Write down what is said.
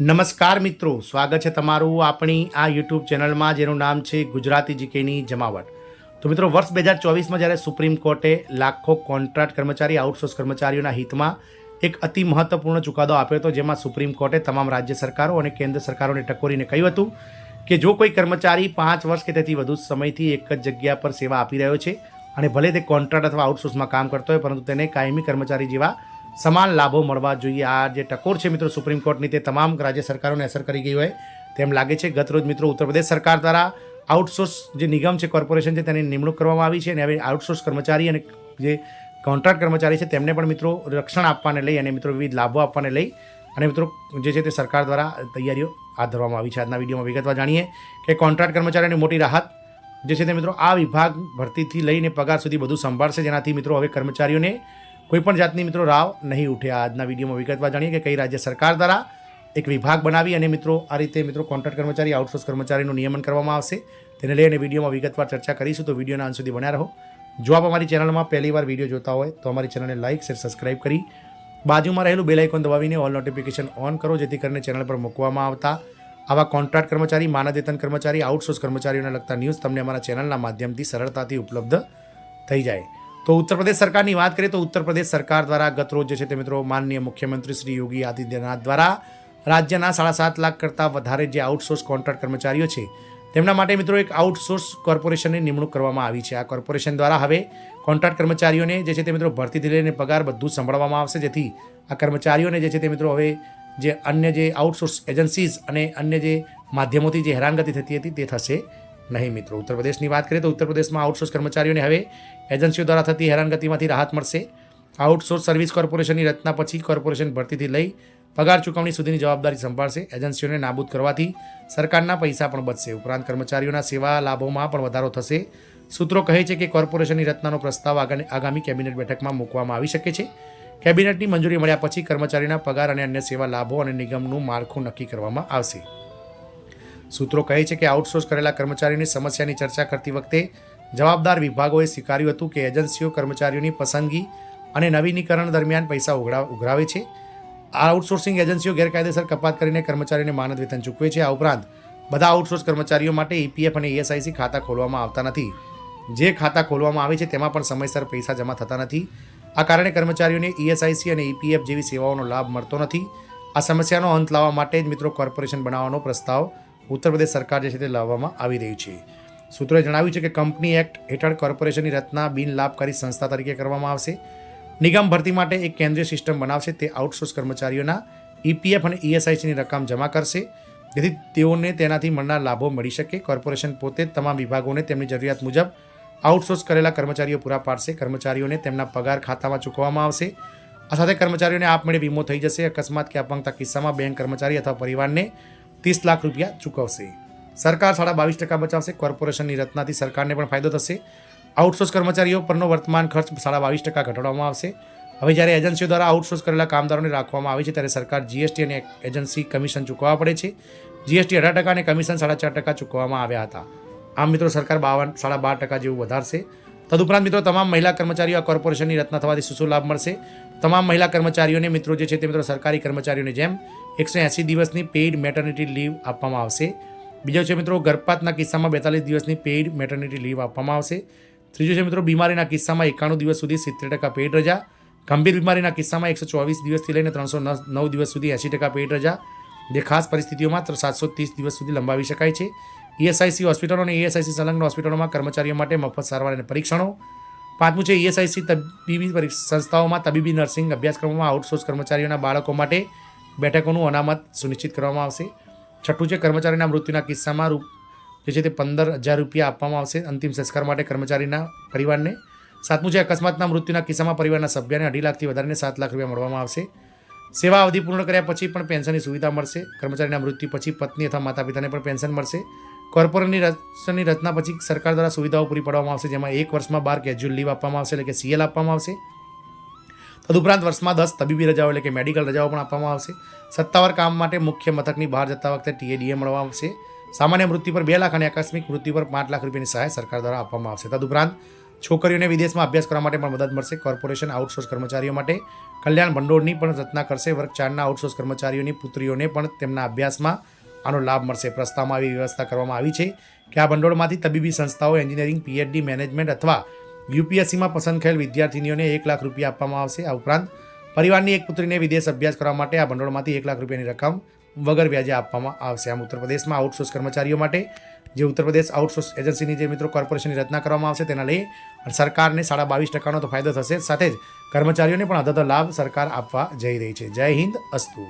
નમસ્કાર મિત્રો, સ્વાગત છે તમારું આપણી આ યુટ્યુબ ચેનલમાં જેનું નામ છે ગુજરાતી જીકેની જમાવટ। તો મિત્રો, વર્ષ 2024માં જ્યારે સુપ્રીમ કોર્ટે લાખો કોન્ટ્રાક્ટ કર્મચારી આઉટસોર્સ કર્મચારીઓના હિતમાં એક અતિ મહત્વપૂર્ણ ચુકાદો આપ્યો હતો, જેમાં સુપ્રીમ કોર્ટે તમામ રાજ્ય સરકારો અને કેન્દ્ર સરકારોને ટકોરીને કહ્યું હતું કે જો કોઈ કર્મચારી 5 વર્ષ કે તેથી વધુ સમયથી એક જ જગ્યા પર સેવા આપી રહ્યો છે અને ભલે તે કોન્ટ્રાક્ટ અથવા આઉટસોર્સમાં કામ કરતો હોય, પરંતુ તેને કાયમી કર્મચારી જેવા સમાન લાભો મળવા જોઈએ। આ જે ટકોર છે મિત્રો સુપ્રીમ કોર્ટની, તે તમામ રાજ્ય સરકારોને અસર કરી ગઈ હોય તેમ લાગે છે। ગતરોજ મિત્રો ઉત્તર પ્રદેશ સરકાર દ્વારા આઉટસોર્સ જે નિગમ છે, કોર્પોરેશન છે, તેની નિમણૂક કરવામાં આવી છે અને હવે આઉટસોર્સ કર્મચારી અને જે કોન્ટ્રાક્ટ કર્મચારી છે તેમને પણ મિત્રો રક્ષણ આપવાને લઈ અને મિત્રો વિવિધ લાભો આપવાને લઈ અને મિત્રો જે છે તે સરકાર દ્વારા તૈયારીઓ હાથ ધરવામાં આવી છે। આજના વિડીયોમાં વિગતવાર જાણીએ કે કોન્ટ્રાક્ટ કર્મચારીઓની મોટી રાહત જે છે તે મિત્રો આ વિભાગ ભરતીથી લઈને પગાર સુધી બધું સંભાળશે, જેનાથી મિત્રો હવે કર્મચારીઓને કોઈપણ જાતની મિત્રો રાવ નહીં ઉઠે। આજના વિડીયોમાં વિગતવાર જાણીએ કે કઈ રાજ્ય સરકાર દ્વારા એક વિભાગ બનાવી અને મિત્રો આ રીતે મિત્રો કોન્ટ્રાક્ટ કર્મચારી આઉટસોર્સ કર્મચારીનું નિયમન કરવામાં આવશે, તેને લઈને વિડીયોમાં વિગતવાર ચર્ચા કરીશું। તો વિડીયોના અંત સુધી બન્યા રહો। જો આપ અમારી ચેનલમાં પહેલીવાર વિડીયો જોતા હોય તો અમારી ચેનલને લાઇક, શેર, સબસ્ક્રાઇબ કરી બાજુમાં રહેલું બેલ આઇકોન દબાવીને ઓલ નોટિફિકેશન ઓન કરો, જેથી કરીને ચેનલ પર મૂકવામાં આવતા આવા કોન્ટ્રાક્ટ કર્મચારી, માનદ વેતન કર્મચારી, આઉટસોર્સ કર્મચારીઓને લગતા ન્યૂઝ તમને અમારા ચેનલના માધ્યમથી સરળતાથી ઉપલબ્ધ થઈ જાય। તો ઉત્તર પ્રદેશ સરકારની વાત કરીએ તો ઉત્તર પ્રદેશ સરકાર દ્વારા ગતરોજ જે છે તે મિત્રો માનનીય મુખ્યમંત્રી શ્રી યોગી આદિત્યનાથ દ્વારા રાજ્યના 7.5 લાખ કરતાં વધારે જે આઉટસોર્સ કોન્ટ્રાક્ટ કર્મચારીઓ છે તેમના માટે મિત્રો એક આઉટસોર્સ કોર્પોરેશનની નિમણૂક કરવામાં આવી છે। આ કોર્પોરેશન દ્વારા હવે કોન્ટ્રાક્ટ કર્મચારીઓને જે છે તે મિત્રો ભરતીથી લઈને પગાર બધું સંભાળવામાં આવશે, જેથી આ કર્મચારીઓને જે છે તે મિત્રો હવે જે અન્ય જે આઉટસોર્સ એજન્સીઝ અને અન્ય જે માધ્યમોથી જે હેરાનગતિ થતી હતી તે થશે નહીં। મિત્રો ઉત્તર પ્રદેશની વાત કરીએ તો ઉત્તર પ્રદેશમાં આઉટસોર્સ કર્મચારીઓને હવે એજન્સીઓ દ્વારા થતી હેરાનગતિમાંથી રાહત મળશે। આઉટસોર્સ સર્વિસ કોર્પોરેશનની રચના પછી કોર્પોરેશન ભરતીથી લઈ પગાર ચૂકવણી સુધીની જવાબદારી સંભાળશે। એજન્સીઓને નાબૂદ કરવાથી સરકારના પૈસા પણ બચશે, ઉપરાંત કર્મચારીઓના સેવા લાભોમાં પણ વધારો થશે। સૂત્રો કહે છે કે કોર્પોરેશનની રચનાનો પ્રસ્તાવ આગામી કેબિનેટ બેઠકમાં મૂકવામાં આવી શકે છે। કેબિનેટની મંજૂરી મળ્યા પછી કર્મચારીના પગાર અને અન્ય સેવા લાભો અને નિગમનું માળખું નક્કી કરવામાં આવશે। સૂત્રો કહે છે કે આઉટસોર્સ કરેલા કર્મચારીઓની સમસ્યાની ચર્ચા કરતી વખતે જવાબદાર વિભાગોએ સ્વીકાર્યું હતું કે એજન્સીઓ કર્મચારીઓની પસંદગી અને નવીનીકરણ દરમિયાન પૈસા ઉઘરાવે છે। આઉટસોર્સિંગ એજન્સીઓ ગેરકાયદેસર કપાત કરીને કર્મચારીઓને માનદ વેતન ચૂકવે છે। આ ઉપરાંત બધા આઉટસોર્સ કર્મચારીઓ માટે ઈપીએફ અને ઈએસઆઈસી ખાતા ખોલવામાં આવતા નથી। જે ખાતા ખોલવામાં આવે છે તેમાં પણ સમયસર પૈસા જમા થતા નથી। આ કારણે કર્મચારીઓને ઈએસઆઈસી અને ઈપીએફ જેવી સેવાઓનો લાભ મળતો નથી। આ સમસ્યાનો અંત લાવવા માટે જ મિત્રો કોર્પોરેશન બનાવવાનો પ્રસ્તાવ ઉત્તર પ્રદેશ સરકાર જે છે તે લાવવામાં આવી રહી છે। સૂત્રોએ જણાવ્યું છે કે કંપની એક્ટ હેઠળ કોર્પોરેશનની રચના બિન લાભકારી સંસ્થા તરીકે કરવામાં આવશે। નિગમ ભરતી માટે એક કેન્દ્રીય સિસ્ટમ બનાવશે, તે આઉટસોર્સ કર્મચારીઓના ઈપીએફ અને ઈએસઆઈસીની રકમ જમા કરશે, જેથી તેઓને તેનાથી મળનાર લાભો મળી શકે। કોર્પોરેશન પોતે જ તમામ વિભાગોને તેમની જરૂરિયાત મુજબ આઉટસોર્સ કરેલા કર્મચારીઓ પૂરા પાડશે। કર્મચારીઓને તેમના પગાર ખાતામાં ચૂકવવામાં આવશે। આ સાથે કર્મચારીઓને આપમેળે વીમો થઈ જશે। અકસ્માત કે અપંગતા કિસ્સામાં બેંક કર્મચારી અથવા પરિવારને 30 લાખ રૂપિયા ચૂકવશે। સરકાર 22.5% બચાવશે। કોર્પોરેશનની રચનાથી સરકારને પણ ફાયદો થશે। આઉટસોર્સ કર્મચારીઓ પરનો વર્તમાન ખર્ચ 22% ઘટાડવામાં આવશે। હવે જ્યારે એજન્સીઓ દ્વારા આઉટસોર્સ કરેલા કામદારોને રાખવામાં આવે છે ત્યારે સરકાર જીએસટી અને એજન્સી કમિશન ચૂકવવા પડે છે। જીએસટી 18% અને કમિશન 4.5% ચૂકવવામાં આવ્યા હતા। આમ મિત્રો સરકાર 12.5% જેવું વધારશે। તદુપરાંત મિત્રો તમામ મહિલા કર્મચારીઓ આ કોર્પોરેશનની રચના થવાથી શું લાભ મળશે? તમામ મહિલા કર્મચારીઓને મિત્રો જે છે તે મિત્રો સરકારી કર્મચારીઓની જેમ 180 દિવસની પેઇડ મેટર્નિટી લીવ આપવામાં આવશે। બીજો છે મિત્રો ગર્ભપાતના કિસ્સામાં 42 દિવસની પેઇડ મેટર્નિટી લીવ આપવામાં આવશે। ત્રીજો છે મિત્રો બીમારીના કિસ્સામાં 91 દિવસ સુધી 70% પેઇડ રજા, ગંભીર બીમારીના કિસ્સામાં 124 દિવસથી લઈને 309 દિવસ સુધી 80% પેઇડ રજા, જે ખાસ પરિસ્થિતિઓમાં 730 દિવસ સુધી લંબાવી શકાય છે। ઈએસઆઈસી હોસ્પિટલો અને ઈએસઆઈસી સંલગ્ન હોસ્પિટલોમાં કર્મચારીઓ માટે મફત સારવાર અને પરીક્ષણો। પાંચમું છે ઈએસઆઈસી તબીબી સંસ્થાઓમાં તબીબી નર્સિંગ અભ્યાસક્રમોમાં આઉટસોર્સ કર્મચારીઓના બાળકો માટે બેઠકોનું અનામત સુનિશ્ચિત કરવામાં આવશે। છઠ્ઠું છે કર્મચારીના મૃત્યુના કિસ્સામાં જે છે તે 15,000 રૂપિયા આપવામાં આવશે અંતિમ સંસ્કાર માટે કર્મચારીના પરિવારને। સાતમું છે અકસ્માતના મૃત્યુના કિસ્સામાં પરિવારના સભ્યને 2.5 લાખથી વધારીને 7 લાખ રૂપિયા મળવામાં આવશે। સેવા અવધિ પૂર્ણ કર્યા પછી પણ પેન્શનની સુવિધા મળશે। કર્મચારીના મૃત્યુ પછી પત્ની અથવા માતા પિતાને પણ પેન્શન મળશે। કોર્પોરેશનની રચના પછી સરકાર દ્વારા સુવિધાઓ પૂરી પાડવામાં આવશે, જેમાં 1 વર્ષમાં 12 કેઝ્યુઅલ લીવ આપવામાં આવશે, એટલે કે સીએલ આપવામાં આવશે। તદુપરાંત વર્ષમાં 10 તબીબી રજાઓ એટલે કે મેડિકલ રજાઓ પણ આપવામાં આવશે। સત્તાવાર કામ માટે મુખ્ય મથકની બહાર જતા વખતે ટીએડીએ મળવામાં આવશે। સામાન્ય મૃત્યુ પર 2 લાખ અને આકસ્મિક મૃત્યુ પર 5 લાખ રૂપિયાની સહાય સરકાર દ્વારા આપવામાં આવશે। તદુપરાંત છોકરીઓને વિદેશમાં અભ્યાસ કરવા માટે પણ મદદ મળશે. કોર્પોરેશન આઉટસોર્સ કર્મચારીઓ માટે કલ્યાણ ભંડોળની પણ રચના કરશે. વર્ગ 4ના આઉટસોર્સ કર્મચારીઓની પુત્રીઓને પણ તેમના અભ્યાસમાં આનો લાભ મળશે. પ્રસ્તાવમાં આવી વ્યવસ્થા કરવામાં આવી છે કે આ ભંડોળમાંથી તબીબી સંસ્થાઓ, એન્જિનિયરિંગ, PhD, મેનેજમેન્ટ અથવા UPSCમાં પસંદ થયેલ વિદ્યાર્થીનીઓને 1 લાખ રૂપિયા આપવામાં આવશે. આ ઉપરાંત પરિવારની એક પુત્રીને વિદેશ અભ્યાસ કરવા માટે આ ભંડોળમાંથી 1 લાખ રૂપિયાની રકમ વગર વ્યાજે આપવામાં આવશે. આમ ઉત્તર પ્રદેશમાં આઉટસોર્સ કર્મચારીઓ માટે જે ઉત્તર પ્રદેશ આઉટસોર્સ એજન્સીની જે મિત્રો કોર્પોરેશનની રચના કરવામાં આવશે તેના લઈ સરકારને 22.5% તો ફાયદો થશે. સાથે જ કર્મચારીઓને પણ અધધો લાભ સરકાર આપવા જઈ રહી છે. જય હિન્દ, અસ્તુ.